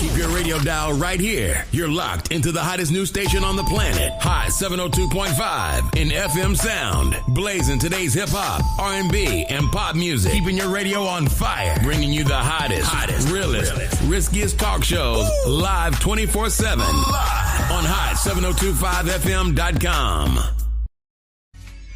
Keep your radio dial right here. You're locked into the hottest news station on the planet. Hot 702.5 in FM sound. Blazing today's hip-hop, R&B, and pop music. Keeping your radio on fire. Bringing you the hottest, realest, riskiest talk shows live 24/7 on hot7025fm.com.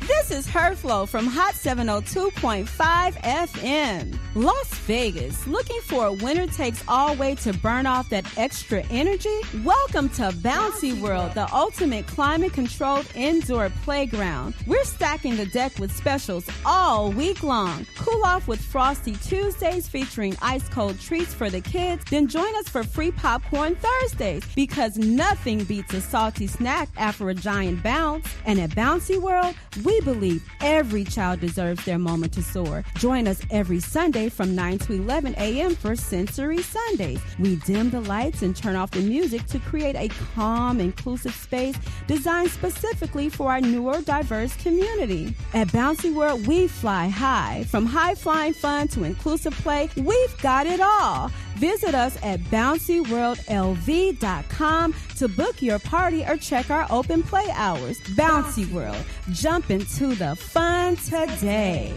This is Herflow from Hot 702.5 FM. Las Vegas, looking for a winner-takes-all way to burn off that extra energy? Welcome to Bouncy World, the ultimate climate-controlled indoor playground. We're stacking the deck with specials all week long. Cool off with Frosty Tuesdays featuring ice-cold treats for the kids, then join us for free popcorn Thursdays, because nothing beats a salty snack after a giant bounce. And at Bouncy World, we believe every child deserves their moment to soar. Join us every Sunday from 9 to 11 a.m. for Sensory Sundays. We dim the lights and turn off the music to create a calm, inclusive space designed specifically for our newer, diverse community. At Bouncy World, we fly high. From high-flying fun to inclusive play, we've got it all. Visit us at bouncyworldlv.com to book your party or check our open play hours. Bouncy World, jump into the fun today.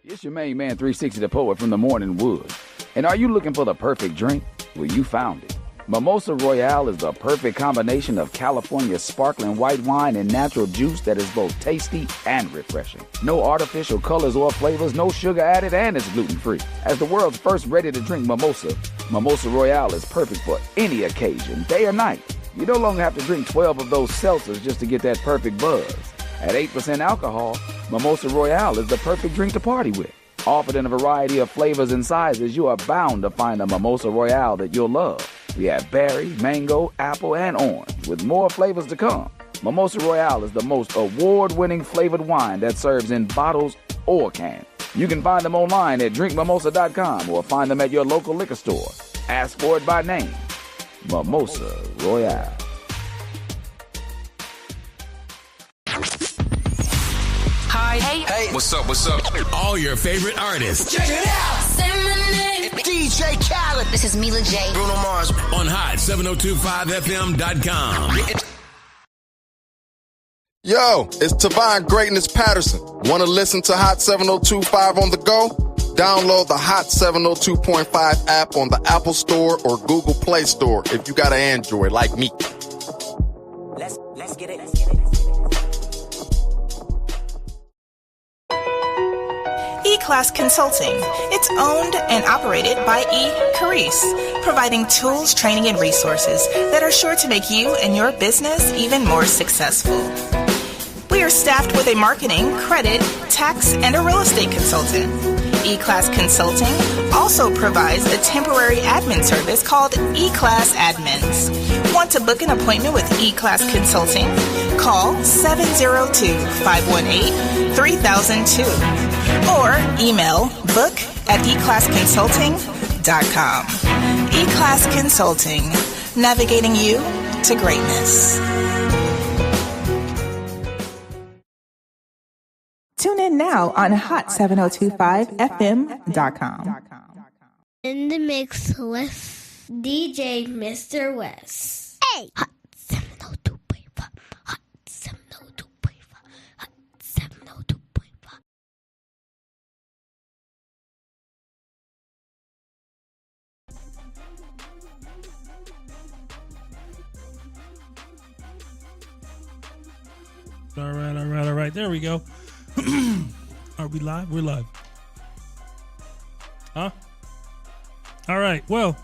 It's your main man, 360 the Poet from the Morning Wood. And are you looking for the perfect drink? Well, you found it. Mimosa Royale is the perfect combination of California sparkling white wine and natural juice that is both tasty and refreshing. No artificial colors or flavors, no sugar added, and it's gluten-free. As the world's first ready-to-drink mimosa, Mimosa Royale is perfect for any occasion, day or night. You no longer have to drink 12 of those seltzers just to get that perfect buzz. At 8% alcohol, Mimosa Royale is the perfect drink to party with. Offered in a variety of flavors and sizes, you are bound to find a Mimosa Royale that you'll love. We have berry, mango, apple, and orange, with more flavors to come. Mimosa Royale is the most award-winning flavored wine that serves in bottles or cans. You can find them online at drinkmimosa.com or find them at your local liquor store. Ask for it by name. Mimosa Royale. Hi. Hey. What's up? All your favorite artists. Check it out. DJ Khaled. This is Mila J. Bruno Mars. On hot7025fm.com. Yo, it's Tavon Greatness Patterson. Want to listen to Hot 702.5 on the go? Download the Hot 702.5 app on the Apple Store or Google Play Store if you got an Android like me. Let's get it. E-Class Consulting. It's owned and operated by E-Carice, providing tools, training, and resources that are sure to make you and your business even more successful. We are staffed with a marketing, credit, tax, and a real estate consultant. E-Class Consulting also provides a temporary admin service called E-Class Admins. Want to book an appointment with E-Class Consulting? Call 702-518-3002 or email book@eclassconsulting.com. E-Class Consulting, navigating you to greatness. Tune in now on hot7025fm.com. In the mix with DJ Mr. West. Hey! Hot 702.5. Hot 702.5. Hot 702.5. All right. There we go. Are we live? We're live. Huh? All right. Well,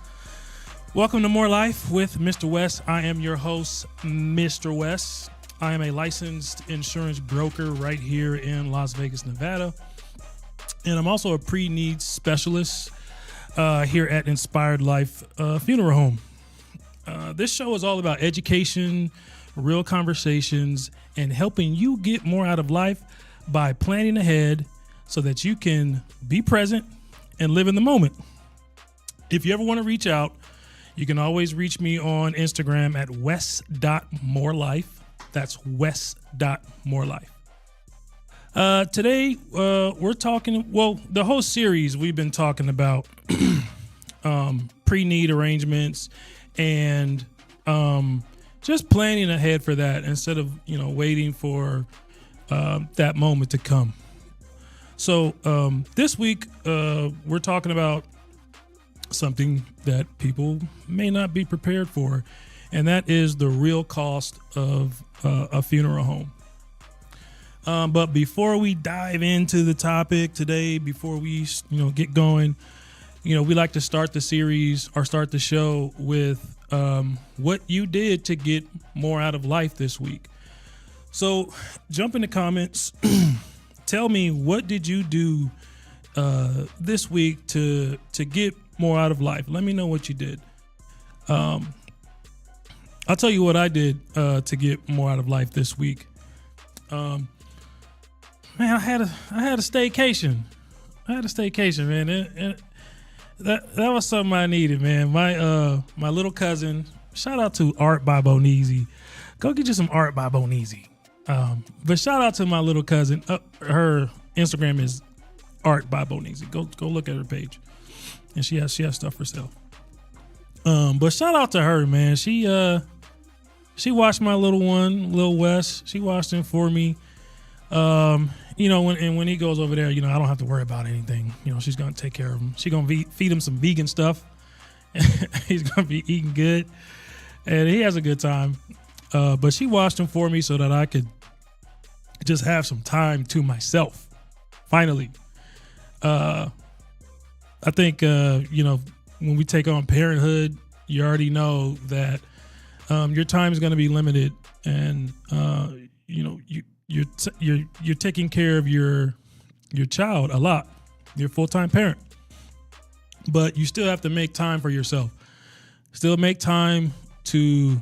welcome to More Life with Mr. West. I am your host, Mr. West. I am a licensed insurance broker right here in Las Vegas, Nevada. And I'm also a pre-need specialist here at Inspired Life Funeral Home. This show is all about education, real conversations, and helping you get more out of life by planning ahead so that you can be present and live in the moment. If you ever want to reach out, you can always reach me on Instagram at west.morelife. That's west.morelife. Today, we're talking, well, the whole series we've been talking about pre-need arrangements and just planning ahead for that instead of, waiting for that moment to come. So this week, we're talking about something that people may not be prepared for, and that is the real cost of a funeral home. But before we dive into the topic today, before we get going, we like to start the series or start the show with what you did to get more out of life this week. So jump in the comments. Tell me, what did you do this week to get more out of life? Let me know what you did. I'll tell you what I did to get more out of life this week. Man, I had a staycation. Man. That was something I needed, man. My little cousin. Shout out to Art by Bonizzi. Go get you some Art by Bonizzi. But shout out to my little cousin. Her Instagram is Art by Bonizzi. Go look at her page, and she has stuff for sale. But shout out to her, man. She watched my little one, Lil Wes. She watched him for me. When he goes over there, I don't have to worry about anything. She's gonna take care of him. She's gonna feed him some vegan stuff. He's gonna be eating good, and he has a good time. But she watched him for me so that I could just have some time to myself. Finally, I think when we take on parenthood, you already know that your time is going to be limited, and you're taking care of your child a lot. You're a full-time parent, but you still have to make time for yourself. Still make time to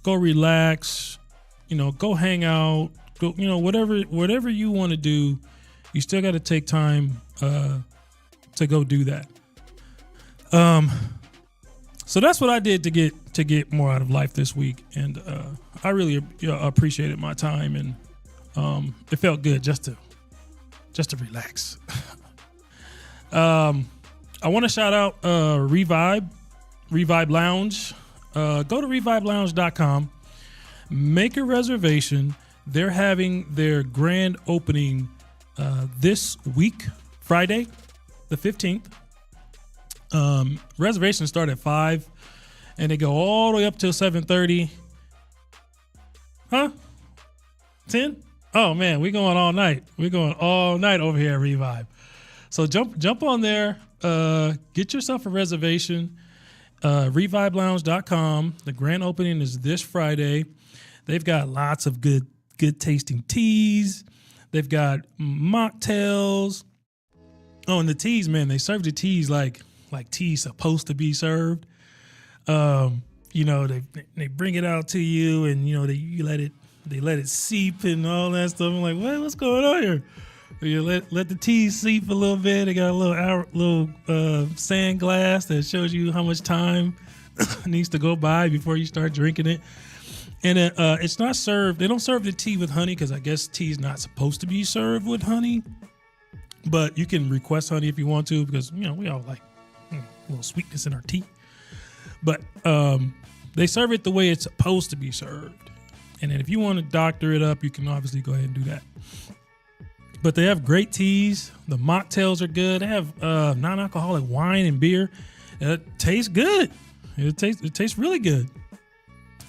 go relax, go hang out, go, whatever you want to do, you still got to take time to go do that. So that's what I did to get more out of life this week, and I really appreciated my time, and it felt good just to relax. I want to shout out Revibe Lounge. Go to revibelounge.com, make a reservation. They're having their grand opening this week, Friday, the 15th. Reservations start at 5 and they go all the way up till 7:30. Huh? 10? Oh man, we're going all night. We're going all night over here at Revive. So jump on there, get yourself a reservation. revibelounge.com. The grand opening is this Friday. They've got lots of good tasting teas. They've got mocktails. Oh, and the teas, man, they serve the teas like tea's supposed to be served. They bring it out to you, and they let it seep and all that stuff. I'm like, what's going on here? You let the tea seep a little bit. They got a little sand glass that shows you how much time needs to go by before you start drinking it. And it's not served. They don't serve the tea with honey because I guess tea is not supposed to be served with honey. But you can request honey if you want to, because we all like a little sweetness in our tea. But they serve it the way it's supposed to be served. And then if you want to doctor it up, you can obviously go ahead and do that. But they have great teas. The mocktails are good. They have non-alcoholic wine and beer. It tastes good. It tastes really good.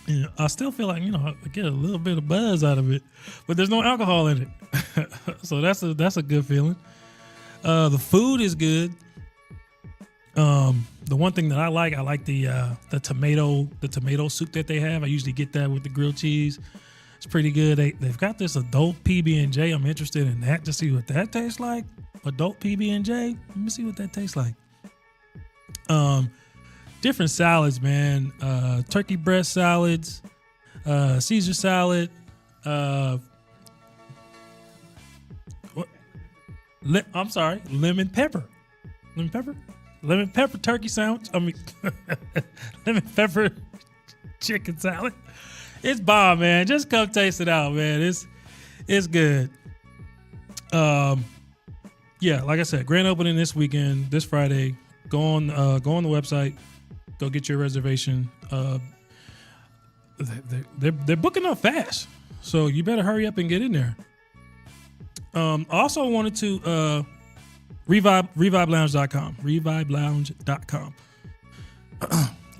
And I still feel like I get a little bit of buzz out of it, but there's no alcohol in it, so that's a good feeling. The food is good. The one thing that I like the tomato soup that they have. I usually get that with the grilled cheese. It's pretty good. They've got this adult PB&J. I'm interested in that to see what that tastes like. Adult PB&J. Let me see what that tastes like. Different salads, man. Turkey breast salads, Caesar salad. I'm sorry, lemon pepper turkey sandwich. Lemon pepper chicken salad. It's bomb, man. Just come taste it out, man. It's good. Yeah, like I said, grand opening this weekend, this Friday. Go on the website, go get your reservation. They're booking up fast, so you better hurry up and get in there. Also wanted to RevibeLounge.com. RevibeLounge.com.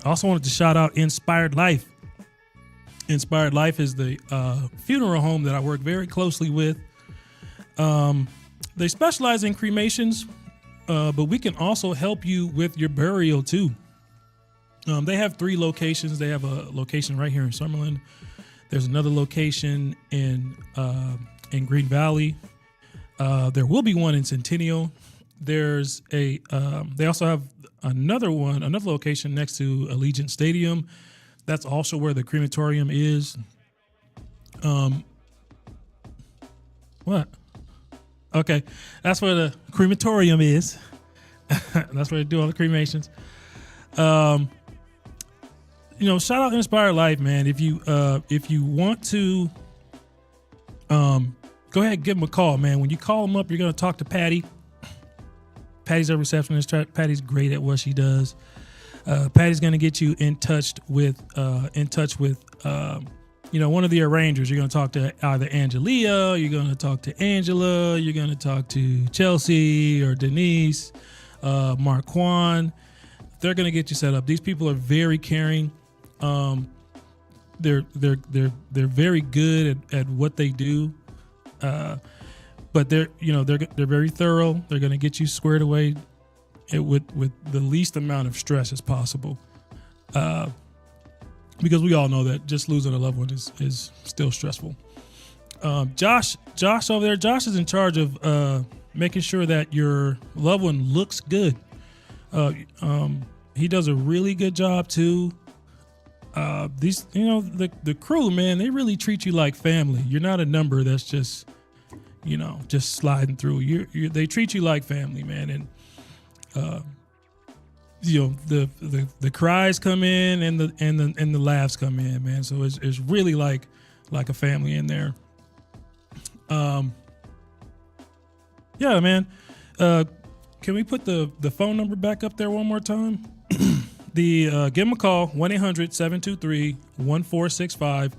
Also wanted to shout out Inspired Life. Inspired Life is the funeral home that I work very closely with. They specialize in cremations, but we can also help you with your burial too. They have 3 locations. They have a location right here in Summerlin. There's another location in Green Valley. There will be one in Centennial. There's they also have another location next to Allegiant Stadium. That's also where the crematorium is. What? Okay, that's where the crematorium is. That's where they do all the cremations. Shout out Inspired Life, man. If you want to, go ahead and give them a call, man. When you call them up, you're gonna talk to Patty. Patty's a receptionist. Patty's great at what she does. Patty's gonna get you in touch with one of the arrangers. You're gonna talk to either Angelia, you're gonna talk to Angela, you're gonna talk to Chelsea or Denise, Marquand. They're gonna get you set up. These people are very caring. They're very good at what they do. But they're very thorough. They're going to get you squared away with the least amount of stress as possible. Because we all know that just losing a loved one is still stressful. Josh over there, Josh is in charge of making sure that your loved one looks good. He does a really good job too. The crew, man, they really treat you like family. You're not a number that's just sliding through. They treat you like family, man. And the cries come in and the laughs come in, man. So it's really like a family in there. Yeah, man. Can we put the phone number back up there one more time? Give them a call, 1-800-723-1465.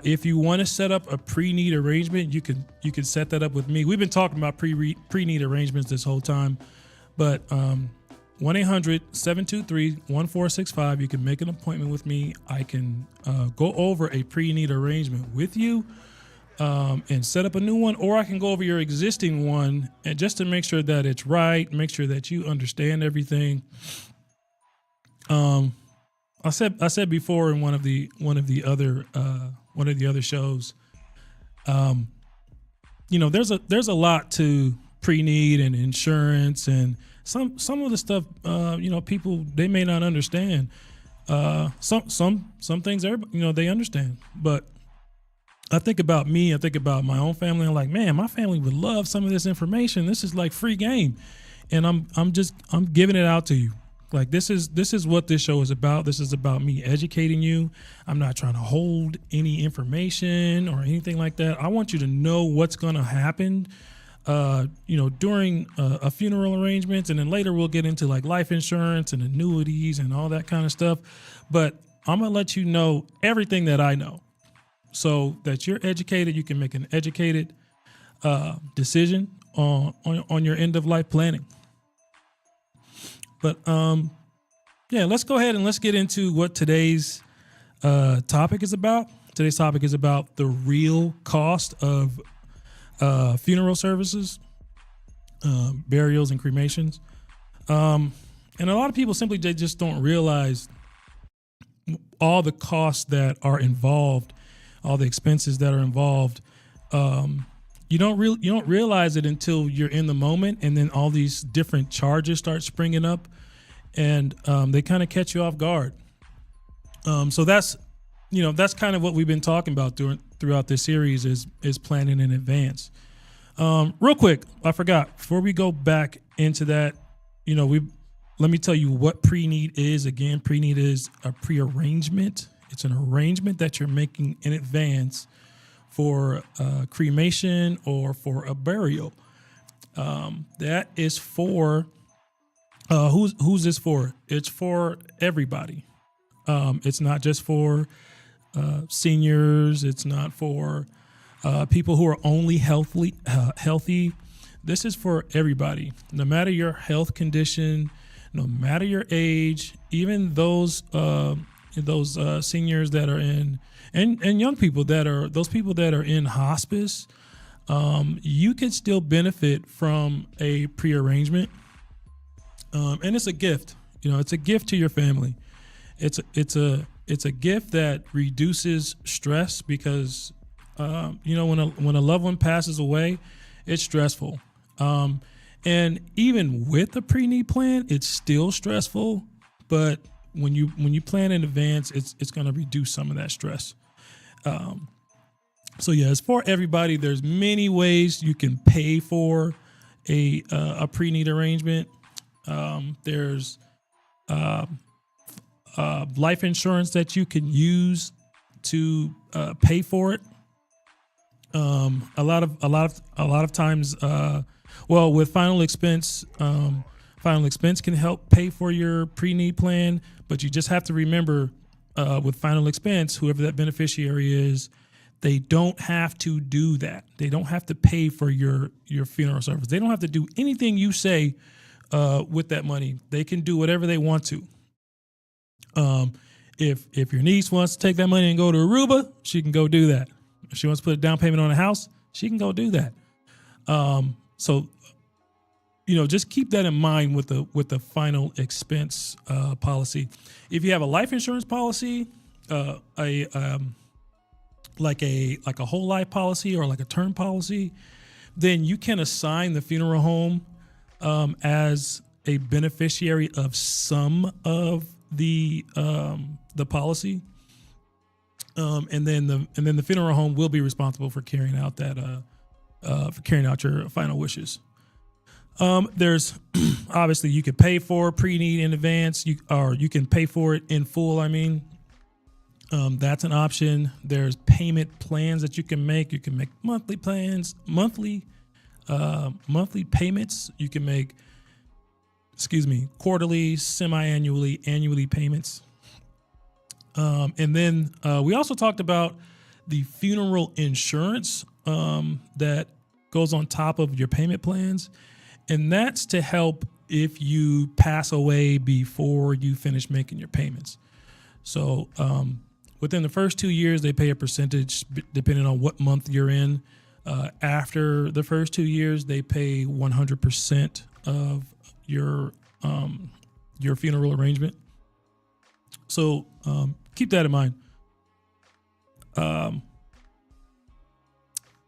If you want to set up a pre-need arrangement, you can set that up with me. We've been talking about pre-need arrangements this whole time, but 1-800-723-1465. You can make an appointment with me. I can go over a pre-need arrangement with you and set up a new one, or I can go over your existing one and just to make sure that it's right, make sure that you understand everything. I said before in one of the other shows, there's a lot to pre-need and insurance, and some of the stuff people, they may not understand. Some things they understand, but I think about me, I think about my own family. I'm like, man, my family would love some of this information. This is like free game, and I'm giving it out to you. Like this is what this show is about. This is about me educating you. I'm not trying to hold any information or anything like that. I want you to know what's going to happen, during a funeral arrangements, and then later we'll get into like life insurance and annuities and all that kind of stuff. But I'm gonna let you know everything that I know, so that you're educated. You can make an educated decision on your end of life planning. But let's go ahead and let's get into what today's topic is about. Today's topic is about the real cost of funeral services, burials, and cremations. And a lot of people simply they just don't realize all the costs that are involved, all the expenses that are involved. You don't realize it until you're in the moment, and then all these different charges start springing up, and they kind of catch you off guard. So that's kind of what we've been talking about throughout this series is planning in advance. Real quick, I forgot, before we go back into that, let me tell you what pre-need is. Again, pre-need is a pre-arrangement. It's an arrangement that you're making in advance for cremation or for a burial. That is for who's this for? It's for everybody. It's not just for seniors. It's not for people who are only healthy. This is for everybody, no matter your health condition, no matter your age, even those seniors that are in, and young people those people that are in hospice. You can still benefit from a prearrangement, and it's a gift. It's a gift to your family. It's a gift that reduces stress because when a loved one passes away, it's stressful. And even with a pre-need plan, it's still stressful. But when you plan in advance, it's going to reduce some of that stress. So yeah, it's for everybody. There's many ways you can pay for a pre-need arrangement. There's life insurance that you can use to pay for it. A lot of times, with Final Expense can help pay for your pre-need plan, but you just have to remember with Final Expense, whoever that beneficiary is, they don't have to do that. They don't have to pay for your funeral service. They don't have to do anything you say with that money. They can do whatever they want to. If your niece wants to take that money and go to Aruba, she can go do that. If she wants to put a down payment on a house, she can go do that. So just keep that in mind with the Final Expense policy. If you have a life insurance policy, like a whole life policy or like a term policy, then you can assign the funeral home as a beneficiary of some of the policy, and then the funeral home will be responsible for carrying out your final wishes. There's obviously you can pay for pre-need in advance, you can pay for it in full. That's an option. There's payment plans that you can make. You can make monthly plans, monthly payments. You can make, quarterly, semi-annually, annually payments. And then we also talked about the funeral insurance that goes on top of your payment plans. And that's to help if you pass away before you finish making your payments. So within the first 2 years, they pay a percentage depending on what month you're in. After the first 2 years, they pay 100% of your funeral arrangement. So keep that in mind.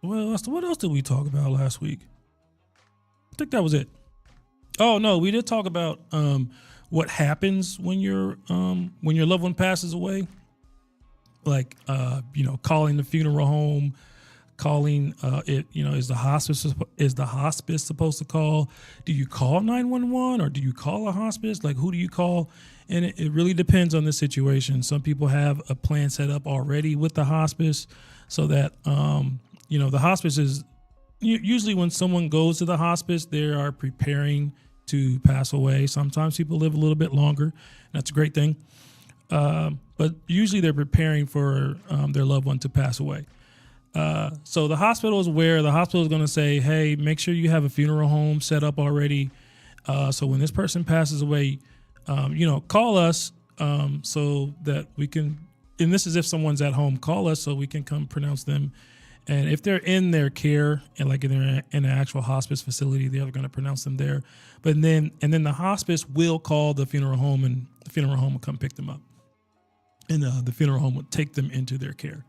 What else did we talk about last week? I think that was it. Oh no, we did talk about what happens when your loved one passes away. Like calling the funeral home, calling is the hospice supposed to call? Do you call 911 or do you call a hospice? Like, who do you call? And it really depends on the situation. Some people have a plan set up already with the hospice, so that the hospice is usually when someone goes to the hospice, they are preparing to pass away. Sometimes people live a little bit longer. That's a great thing. But usually they're preparing for their loved one to pass away. So the hospital is aware. The hospital is going to say, hey, make sure you have a funeral home set up already. So when this person passes away, call us so that we can, and this is if someone's at home, call us so we can come pronounce them. And if they're in their care and like in an actual hospice facility, they're going to pronounce them there. But then the hospice will call the funeral home, and the funeral home will come pick them up. And the funeral home would take them into their care.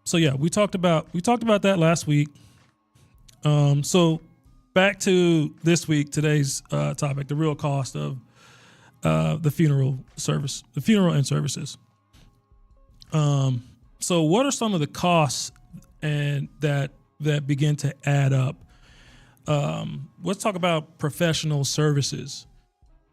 So yeah, we talked about that last week. So back to this week, today's topic: the real cost of the funeral service, the funeral and services. So what are some of the costs and that begin to add up? Let's talk about professional services.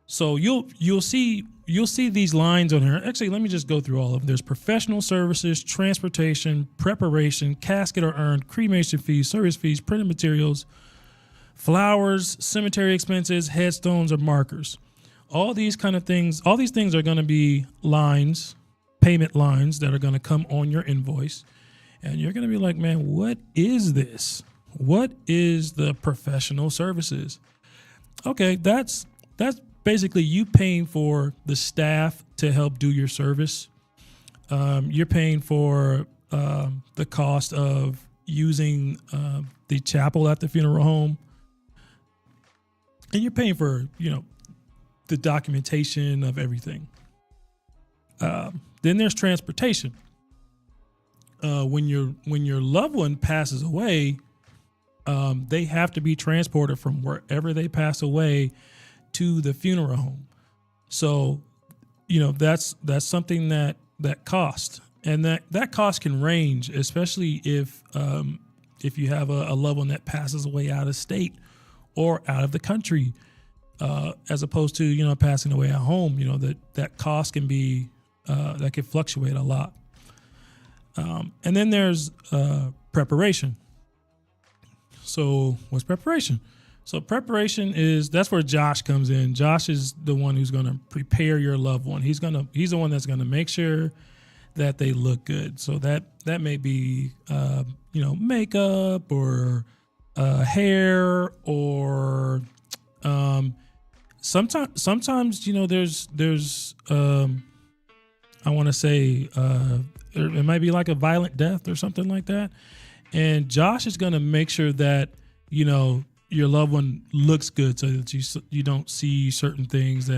So you'll see these lines on here. Actually, let me just go through all of them. There's professional services, transportation, preparation, casket or urn, cremation fees, service fees, printed materials, flowers, cemetery expenses, headstones, or markers. All these kind of things, all these things are going to be lines, payment lines that are going to come on your invoice. And you're going to be like, man, what is this? What is the professional services? Okay, that's basically you paying for the staff to help do your service. You're paying for the cost of using the chapel at the funeral home. And you're paying for, the documentation of everything. Then there's transportation. When your loved one passes away, they have to be transported from wherever they pass away to the funeral home. So, that's something that costs, and that cost can range, especially if you have a loved one that passes away out of state or out of the country, as opposed to, passing away at home. That cost can be, that can fluctuate a lot. And then there's preparation. So what's preparation? So preparation that's where Josh comes in. Josh is the one who's going to prepare your loved one. He's the one that's going to make sure that they look good. So that may be, makeup or hair, or sometimes, there's I want to say it might be like a violent death or something like that. And Josh is going to make sure that, your loved one looks good, so that you don't see certain things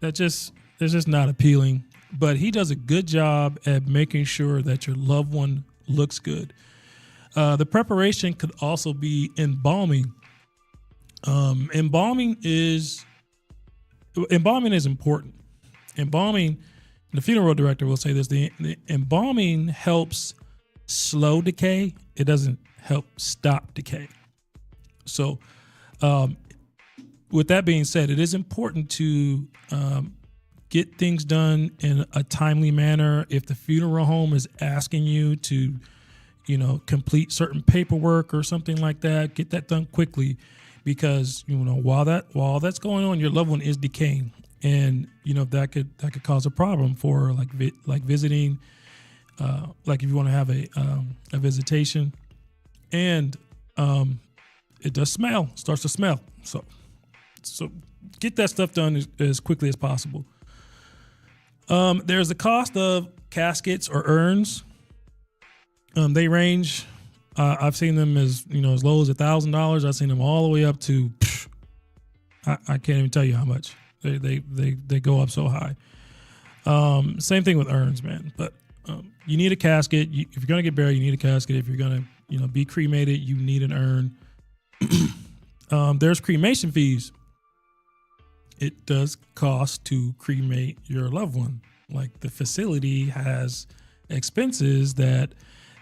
that's just not appealing. But he does a good job at making sure that your loved one looks good. The preparation could also be embalming. Embalming is important. Embalming, the funeral director will say this, the embalming helps slow decay. It doesn't help stop decay. So, with that being said, it is important to get things done in a timely manner. If the funeral home is asking you to, complete certain paperwork or something like that, get that done quickly, because while that's going on, your loved one is decaying, and that could cause a problem for like visiting, like if you want to have a visitation, and it does starts to smell. So get that stuff done as quickly as possible. There's the cost of caskets or urns. They range. I've seen them as low as $1,000. I've seen them all the way up to I can't even tell you how much. They go up so high. Same thing with urns, man. But you need a casket. If you're gonna get buried, you need a casket. If you're gonna be cremated, you need an urn. There's cremation fees. It does cost to cremate your loved one. Like, the facility has expenses that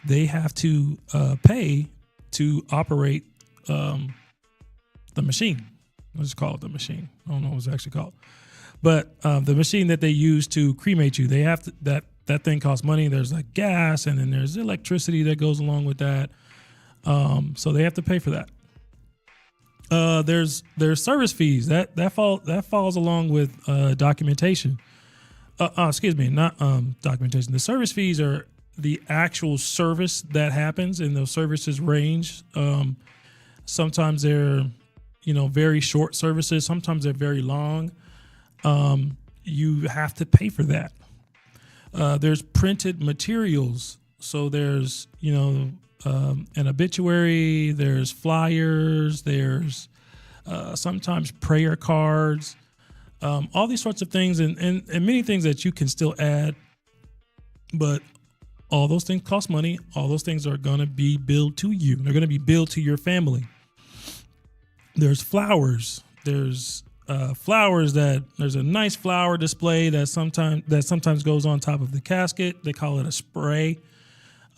they have to pay to operate the machine. Let's just call it the machine. I don't know what it's actually called, but the machine that they use to cremate you, they have to, that thing costs money. There's like gas, and then there's electricity that goes along with that. So they have to pay for that. There's service fees that falls along with documentation. Excuse me, not documentation. The service fees are the actual service that happens, and those services range. Sometimes they're very short services. Sometimes they're very long. You have to pay for that. There's printed materials. So there's an obituary, there's flyers, there's sometimes prayer cards, all these sorts of things, and many things that you can still add, but all those things cost money. All those things are going to be billed to you. They're going to be billed to your family. There's flowers. There's there's a nice flower display that sometimes goes on top of the casket. They call it a spray.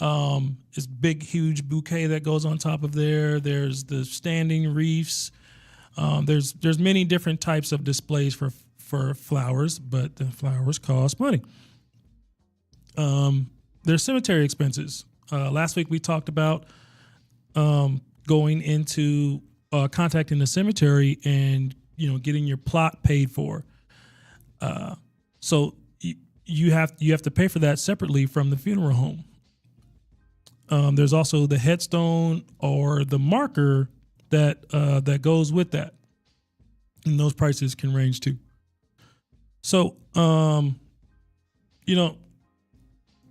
It's big, huge bouquet that goes on top of there. There's the standing wreaths. There's many different types of displays for flowers, but the flowers cost money. There's cemetery expenses. Last week we talked about going into contacting the cemetery and getting your plot paid for. So you have to pay for that separately from the funeral home. There's also the headstone or the marker that goes with that, and those prices can range too. So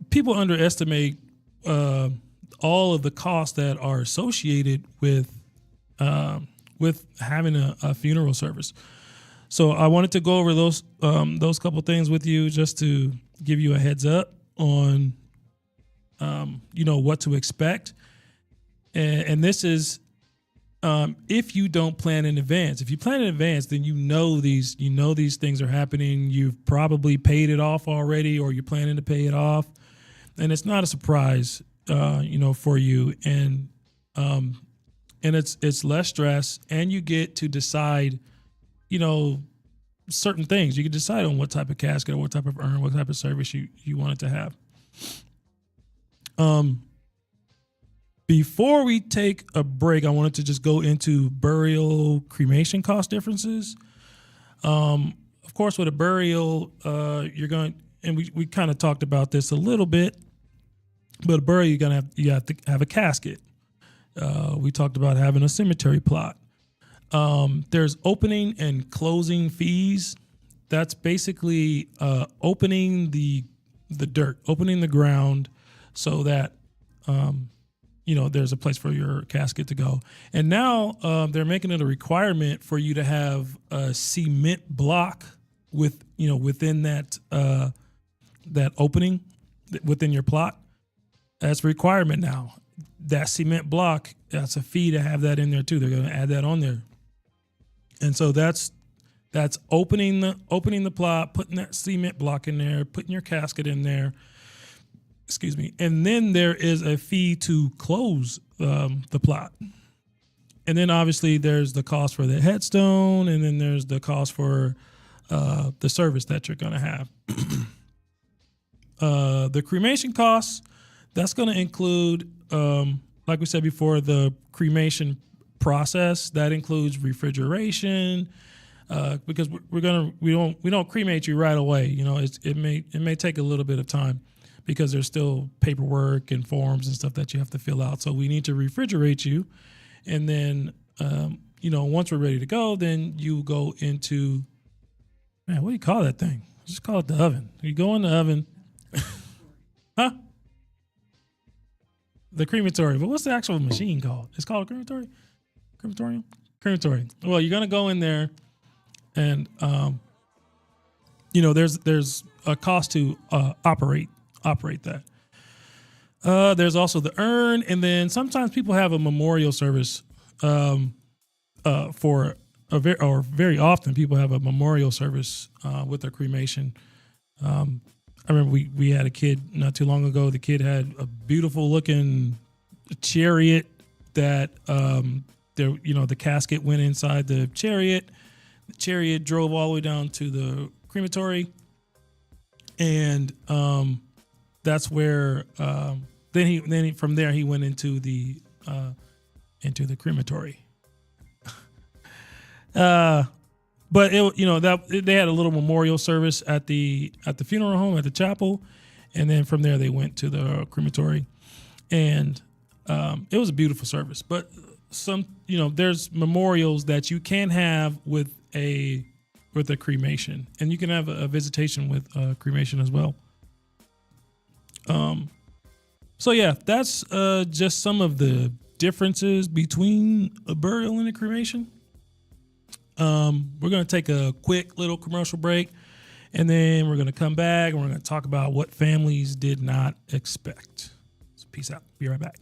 people underestimate all of the costs that are associated with having a funeral service. So I wanted to go over those couple things with you just to give you a heads up on what to expect. And this is if you don't plan in advance. If you plan in advance, then these things are happening. You've probably paid it off already, or you're planning to pay it off, and it's not a surprise, for you. And it's less stress, and you get to decide, certain things. You can decide on what type of casket or what type of urn, what type of service you want it to have. Before we take a break, I wanted to just go into burial cremation cost differences. Of course, with a burial, you're going, and we kind of talked about this a little bit, but a burial, you have to have a casket. We talked about having a cemetery plot. There's opening and closing fees. That's basically opening the dirt, opening the ground so that there's a place for your casket to go. And now they're making it a requirement for you to have a cement block within that opening within your plot. That's a requirement now. That cement block, that's a fee to have that in there too. They're going to add that on there. And so that's opening the plot, putting that cement block in there, putting your casket in there. Excuse me. And then there is a fee to close the plot. And then obviously there's the cost for the headstone, and then there's the cost for the service that you're going to have. The cremation costs, that's going to include, like we said before, the cremation process. That includes refrigeration, because we don't cremate you right away. It may take a little bit of time, because there's still paperwork and forms and stuff that you have to fill out. So we need to refrigerate you. And then, once we're ready to go, then you go into, what do you call that thing? Just call it the oven. You go in the oven. Huh? The crematory. But what's the actual machine called? It's called a crematory? Crematorium? Crematory. Well, you're going to go in there, and, there's a cost to operate that. There's also the urn, and then sometimes people have a memorial service very often people have a memorial service with their cremation. I remember we had a kid not too long ago. The kid had a beautiful looking chariot that the casket went inside the chariot. The chariot drove all the way down to the crematory, and that's where then he from there he went into the crematory. But they had a little memorial service at the funeral home, at the chapel, and then from there they went to the crematory, and it was a beautiful service. But there's memorials that you can have with a cremation, and you can have a visitation with cremation as well. So yeah, that's just some of the differences between a burial and a cremation. We're going to take a quick little commercial break, and then we're going to come back and we're going to talk about what families did not expect. So peace out. Be right back.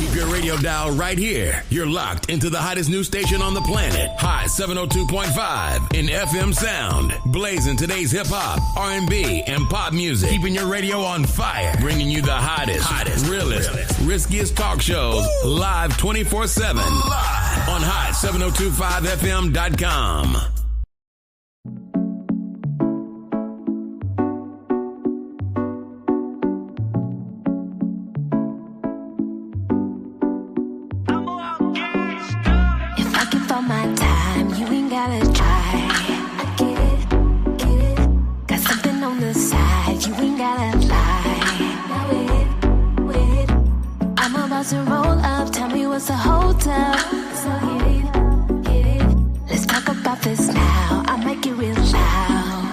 Keep your radio dial right here. You're locked into the hottest news station on the planet. Hot 702.5 in FM sound. Blazing today's hip hop, R&B, and pop music. Keeping your radio on fire. Bringing you the hottest, realest, riskiest talk shows live 24/7 on hot7025fm.com. To roll up, tell me what's the hold up. So get it. Let's talk about this now. I make it real loud.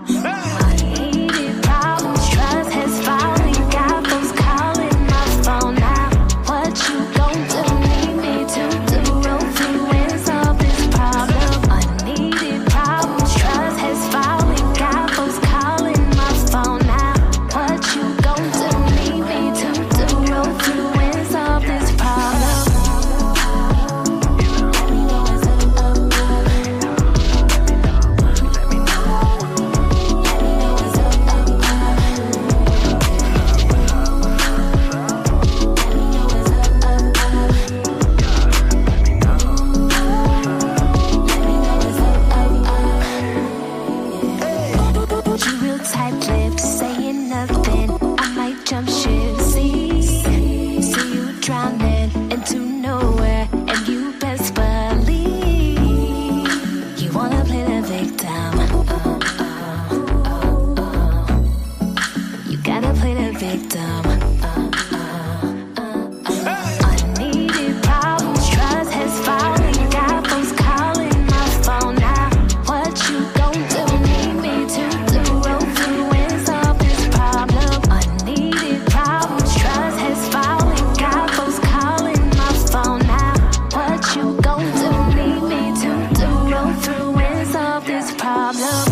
Unneeded problems, trust has finally got those calling my phone now. What you gon' do? Need me to do? Roll through and solve this problem. Unneeded problems, trust has finally got those calling my phone now. What you gon' do? Need me to do? Roll through and solve this problem. You real tight-lipped, saying nothing. I might jump ship. See you drowning into nowhere, and you best believe you wanna play the victim. You gotta play the victim. Unneeded problems, trust has finally got those calling my phone now. What you gon' do? Need me to do? Roll through and solve this problem. Unneeded problems, trust has finally got those calling my phone now. What you gon' do? Need me to do? Roll through and solve this problem.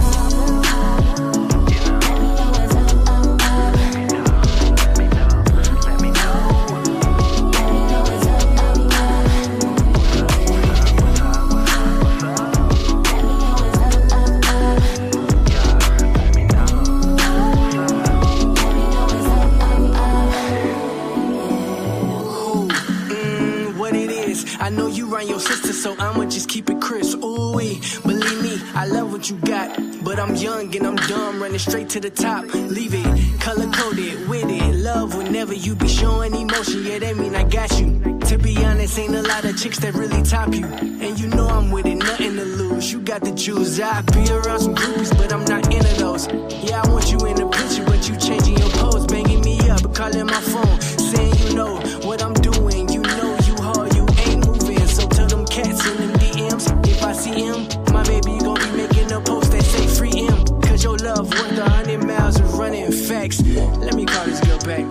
What it is, I know you run your sister, so I'ma just keep it crisp. Ooh, believe me, I love what you got, but I'm young and I'm dumb, running straight to the top. Leave it color coded with it. Love whenever you be showing emotion, yeah, that mean I got you. To be honest, ain't a lot of chicks that really top you, and you know I'm with it, nothing to lose. You got the juice. I be around some groupies, but I'm not into those. Yeah, I want you in the picture, but you changing your pose, banging me up, calling my phone, saying you know what I'm doing. You know you hard, you ain't moving. So tell them cats in them DMs, if I see him, my baby gon' be making a post that say free him. Cause your love worth 100 miles of running facts. Let me call this girl back.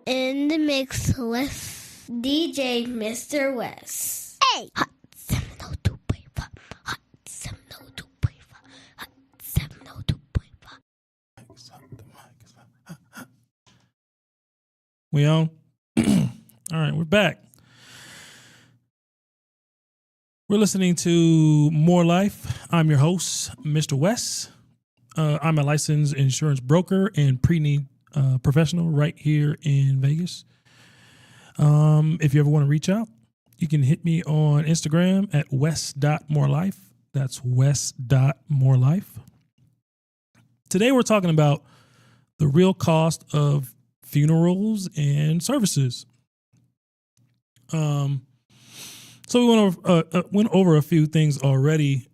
In the mix with DJ Mr. West. Hey! Hot 702.5. Hot 702.5. Hot 702.5. We on? All right, we're back. We're listening to More Life. I'm your host, Mr. West. I'm a licensed insurance broker and pre-need professional right here in Vegas. If you ever want to reach out, you can hit me on Instagram at west.morelife. That's west.morelife. Today we're talking about the real cost of funerals and services. So we went over a few things already.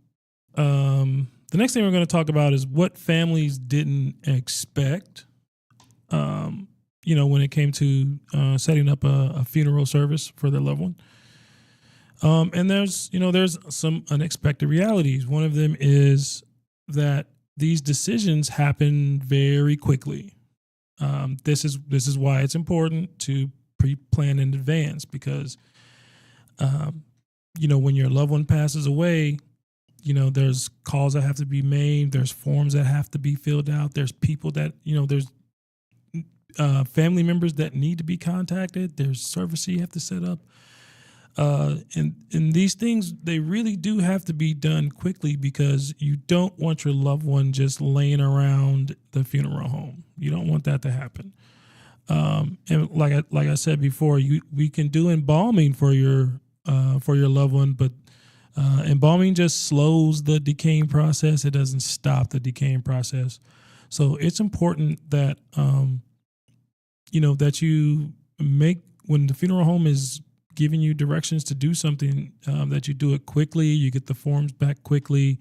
The next thing we're going to talk about is what families didn't expect. When it came to setting up a funeral service for their loved one. And there's some unexpected realities. One of them is that these decisions happen very quickly. This is why it's important to pre-plan in advance, because when your loved one passes away, there's calls that have to be made, there's forms that have to be filled out, there's people that there's family members that need to be contacted, there's service you have to set up. And these things, they really do have to be done quickly, because you don't want your loved one just laying around the funeral home. You don't want that to happen. And like I said before, we can do embalming for your loved one, but embalming just slows the decaying process. It doesn't stop the decaying process. So it's important that that you make, when the funeral home is giving you directions to do something, that you do it quickly, you get the forms back quickly.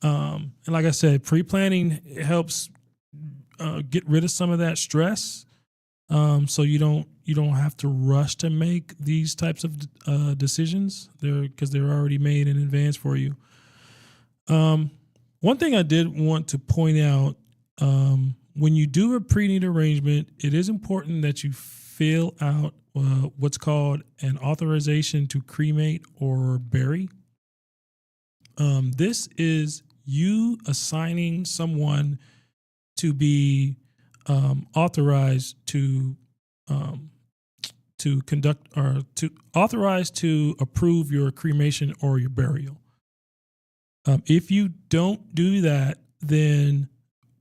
And like I said, pre-planning helps get rid of some of that stress. So you don't have to rush to make these types of decisions because they're already made in advance for you. One thing I did want to point out, when you do a pre-need arrangement, it is important that you fill out what's called an authorization to cremate or bury. This is you assigning someone to be authorized to conduct, or to authorized to approve your cremation or your burial. If you don't do that, then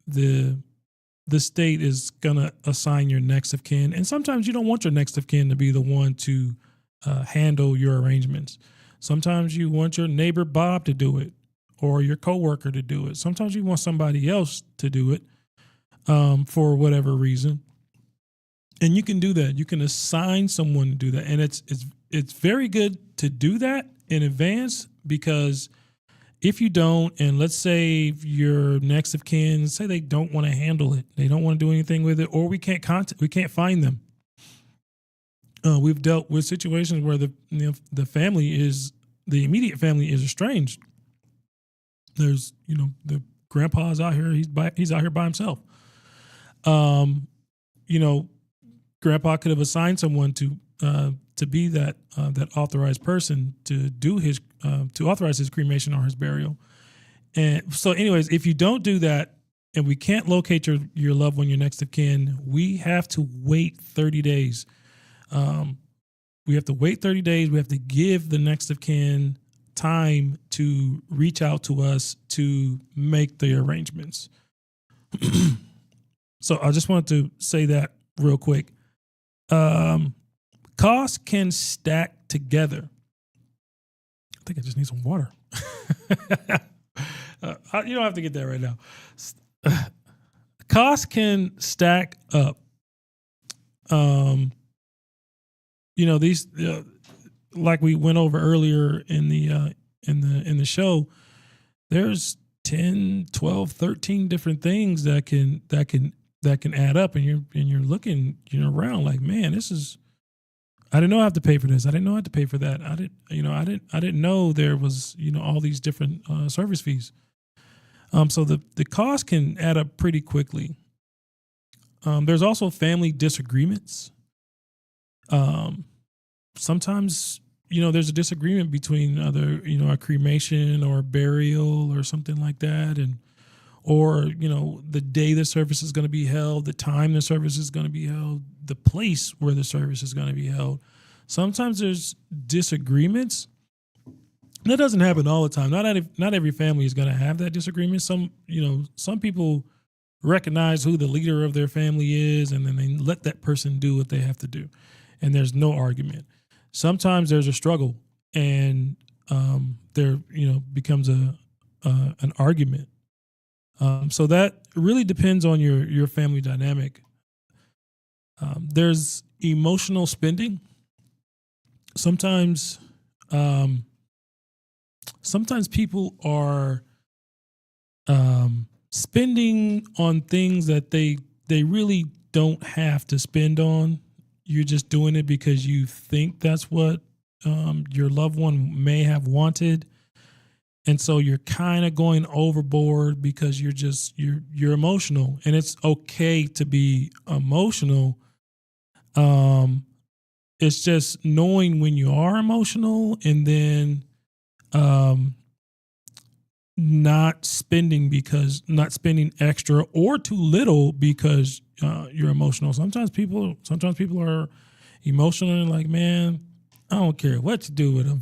the state is going to assign your next of kin. And sometimes you don't want your next of kin to be the one to handle your arrangements. Sometimes you want your neighbor Bob to do it, or your coworker to do it. Sometimes you want somebody else to do it for whatever reason. And you can do that. You can assign someone to do that. And it's very good to do that in advance, because if you don't, and let's say your next of kin, say they don't want to handle it, they don't want to do anything with it, or we can't find them. We've dealt with situations where the family is, the immediate family is estranged. There's, the grandpa's out here, he's out here by himself. Grandpa could have assigned someone to be that authorized person to do his to authorize his cremation or his burial. And so, anyways, if you don't do that, and we can't locate your loved one, your next of kin, we have to wait 30 days. We have to wait 30 days. We have to give the next of kin time to reach out to us to make the arrangements. So I just wanted to say that real quick. Costs can stack together. I think I just need some water. You don't have to get that right now. Costs can stack up. These like we went over earlier in the show, there's 10, 12, 13 different things that can add up, and you're looking around like, man, I didn't know I have to pay for this. I didn't know I had to pay for that. I didn't know there was all these different service fees. So the cost can add up pretty quickly. There's also family disagreements. Sometimes there's a disagreement between either a cremation or a burial or something like that, or the day the service is going to be held, the time the service is going to be held, the place where the service is going to be held. Sometimes there's disagreements. That doesn't happen all the time. Not every family is going to have that disagreement. Some people recognize who the leader of their family is, and then they let that person do what they have to do, and there's no argument. Sometimes there's a struggle, and there becomes an argument. So that really depends on your family dynamic. There's emotional spending. Sometimes people are spending on things that they really don't have to spend on. You're just doing it because you think that's what your loved one may have wanted. And so you're kind of going overboard because you're emotional, and it's okay to be emotional. It's just knowing when you are emotional, and then not spending extra or too little because you're emotional. Sometimes people are emotional and like, man, I don't care what you do with them.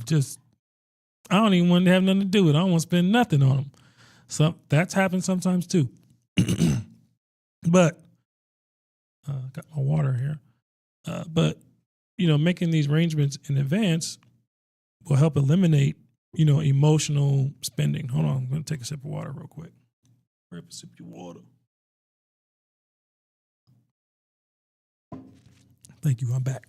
I don't even want to have nothing to do with it. I don't want to spend nothing on them. So that's happened sometimes too. But got my water here. But making these arrangements in advance will help eliminate, emotional spending. Hold on, I'm going to take a sip of water real quick. Grab a sip of your water. Thank you. I'm back.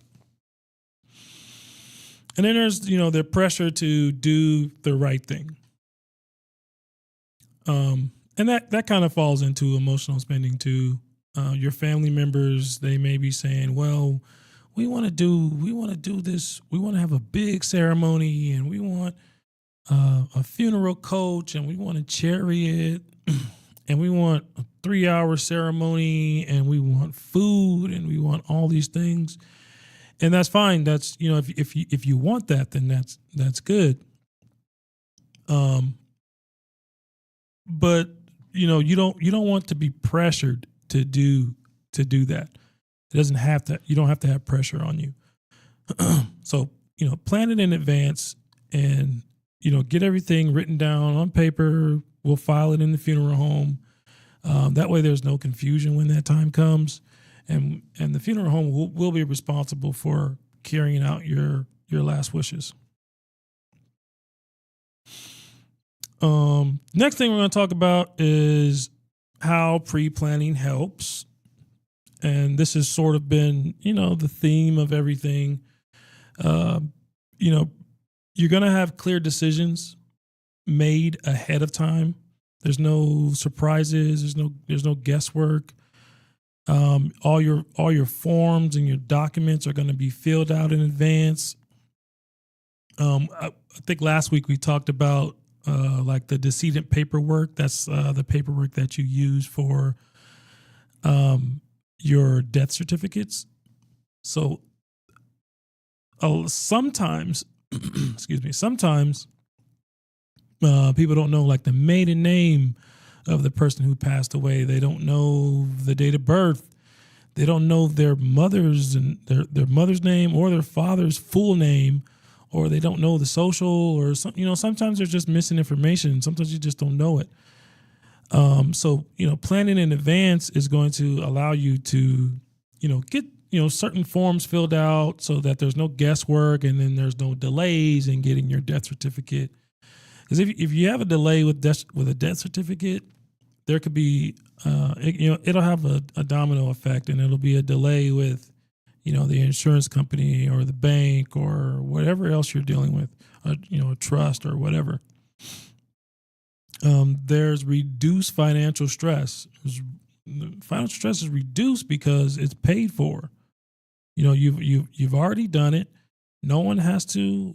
And then there's, the pressure to do the right thing. And that kind of falls into emotional spending too. Your family members, they may be saying, well, we want to do this. We want to have a big ceremony, and we want a funeral coach, and we want a chariot, and we want a 3-hour ceremony, and we want food, and we want all these things. And that's fine. That's, if you want that, then that's good. But you don't want to be pressured to do that. It doesn't have to. You don't have to have pressure on you. So plan it in advance, and get everything written down on paper. We'll file it in the funeral home. That way, there's no confusion when that time comes. And the funeral home will be responsible for carrying out your last wishes. Next thing we're going to talk about is how pre-planning helps. And this has sort of been, the theme of everything. You're going to have clear decisions made ahead of time. There's no surprises. There's no guesswork. All your forms and your documents are going to be filled out in advance. I think last week we talked about like the decedent paperwork. That's the paperwork that you use for your death certificates. So sometimes, sometimes people don't know like the maiden name of the person who passed away. They don't know the date of birth. They don't know their mother's and their mother's name or their father's full name, or they don't know the social, or some, sometimes they're just missing information. Sometimes you just don't know it. So planning in advance is going to allow you to, get, certain forms filled out so that there's no guesswork, and then there's no delays in getting your death certificate. Because if you have a delay with a death certificate, there could be, it'll have a domino effect, and it'll be a delay with, the insurance company or the bank or whatever else you're dealing with, a trust or whatever. There's reduced financial stress. Financial stress is reduced because it's paid for. You've already done it. No one has to,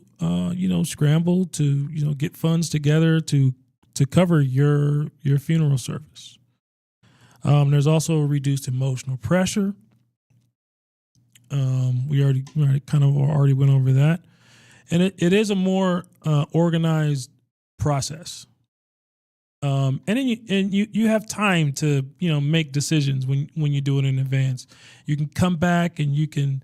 scramble to, get funds together to cover your funeral service. There's also reduced emotional pressure. We already went over that, and it is a more organized process. And then you have time to make decisions when you do it in advance. You can come back and you can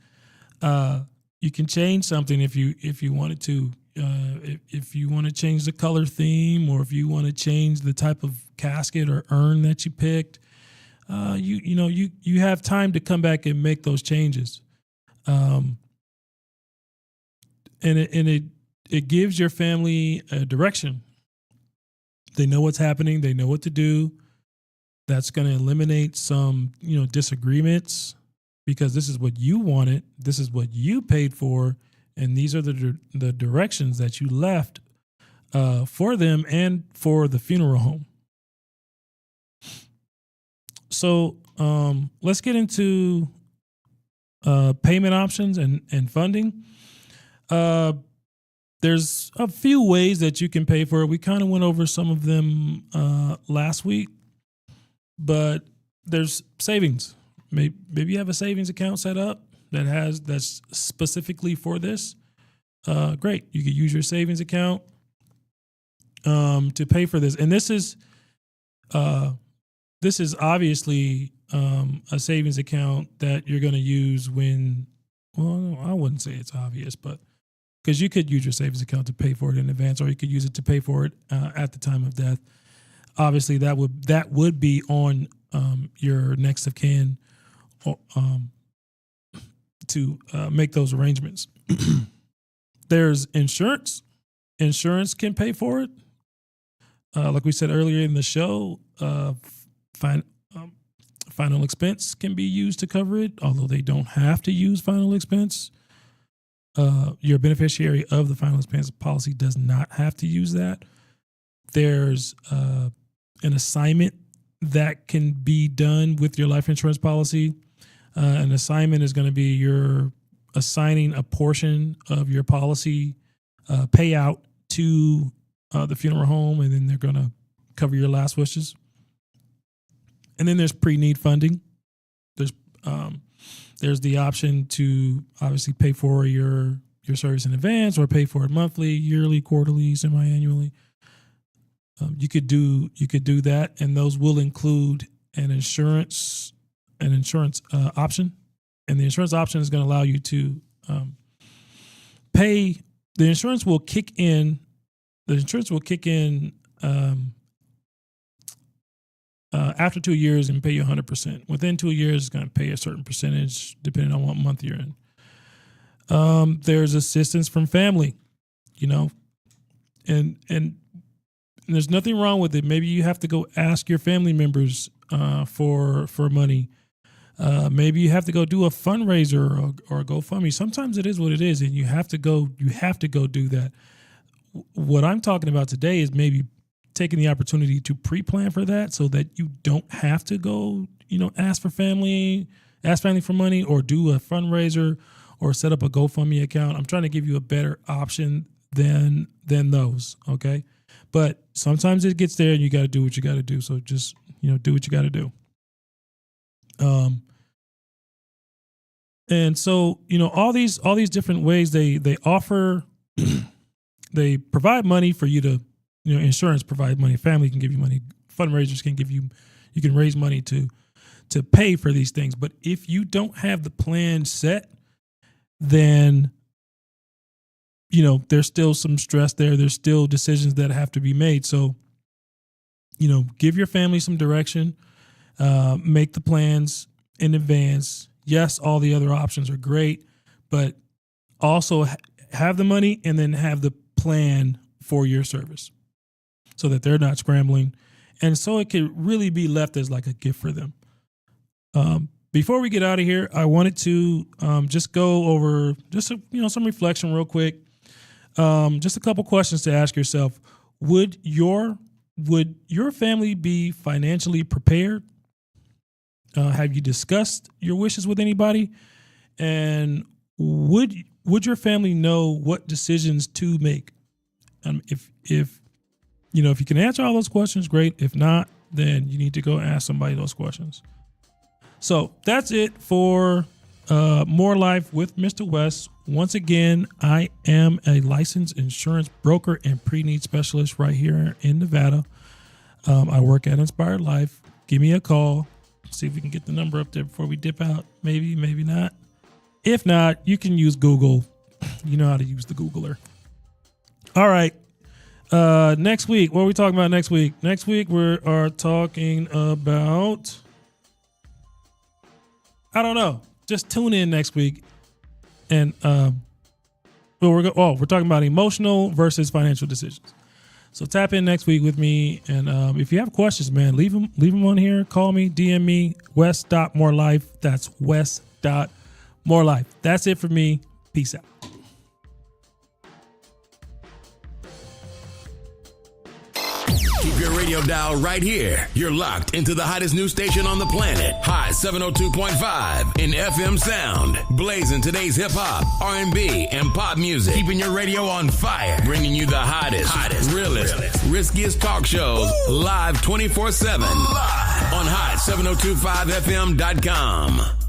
change something if you wanted to. If you want to change the color theme, or if you want to change the type of casket or urn that you picked, you have time to come back and make those changes. And it gives your family a direction. They know what's happening. They know what to do. That's going to eliminate some, disagreements, because this is what you wanted. This is what you paid for. And these are the directions that you left for them and for the funeral home. So let's get into payment options and funding. there's a few ways that you can pay for it. We kind of went over some of them last week, but there's savings. Maybe you have a savings account set up that's specifically for this. Great. You could use your savings account to pay for this. And this is obviously a savings account that you're going to use when, well, I wouldn't say it's obvious, but because you could use your savings account to pay for it in advance, or you could use it to pay for it at the time of death. Obviously, that would be on your next of kin to make those arrangements. There's insurance. Insurance can pay for it. Like we said earlier in the show, final expense can be used to cover it, although they don't have to use final expense. Your beneficiary of the final expense policy does not have to use that. There's an assignment that can be done with your life insurance policy. An assignment is going to be you're assigning a portion of your policy payout to the funeral home, and then they're going to cover your last wishes. And then there's pre-need funding. There's the option to obviously pay for your service in advance, or pay for it monthly, yearly, quarterly, semi-annually. You could do that, and those will include an insurance option, and the insurance option is going to allow you to pay. The insurance will kick in. The insurance will kick in after 2 years and pay you 100%. Within 2 years, it's going to pay a certain percentage depending on what month you're in. There's assistance from family, and there's nothing wrong with it. Maybe you have to go ask your family members for money. Maybe you have to go do a fundraiser or a GoFundMe. Sometimes it is what it is, and you have to go do that. What I'm talking about today is maybe taking the opportunity to pre-plan for that, so that you don't have to go, ask family for money, or do a fundraiser, or set up a GoFundMe account. I'm trying to give you a better option than those. Okay. But sometimes it gets there and you got to do what you got to do. So just, do what you got to do. And so, all these different ways they offer, they provide money for you to, insurance provide money. Family can give you money. Fundraisers can you can raise money to pay for these things. But if you don't have the plan set, then, there's still some stress there. There's still decisions that have to be made. So, give your family some direction, make the plans in advance. Yes, all the other options are great, but also have the money and then have the plan for your service so that they're not scrambling. And so it can really be left as like a gift for them. Before we get out of here, I wanted to just go over some reflection real quick. Just a couple questions to ask yourself. Would your family be financially prepared? Have you discussed your wishes with anybody? And would your family know what decisions to make? If you can answer all those questions, great. If not, then you need to go ask somebody those questions. So that's it for More Life with Mr. West. Once again, I am a licensed insurance broker and pre-need specialist right here in Nevada. I work at Inspired Life. Give me a call. See if we can get the number up there before we dip out. Maybe, maybe not. If not, you can use Google. You know how to use the Googler. All right. Next week, what are we talking about next week? Next week, we are talking about, I don't know. Just tune in next week. And we're talking about emotional versus financial decisions. So tap in next week with me. And if you have questions, man, leave them on here. Call me, DM me, West.morelife. That's West.morelife. That's it for me. Peace out. Keep your radio dial right here. You're locked into the hottest news station on the planet. Hot 702.5 in FM sound. Blazing today's hip hop, R&B, and pop music. Keeping your radio on fire. Bringing you the hottest, realest, riskiest talk shows live 24/7 on hot702.5fm.com.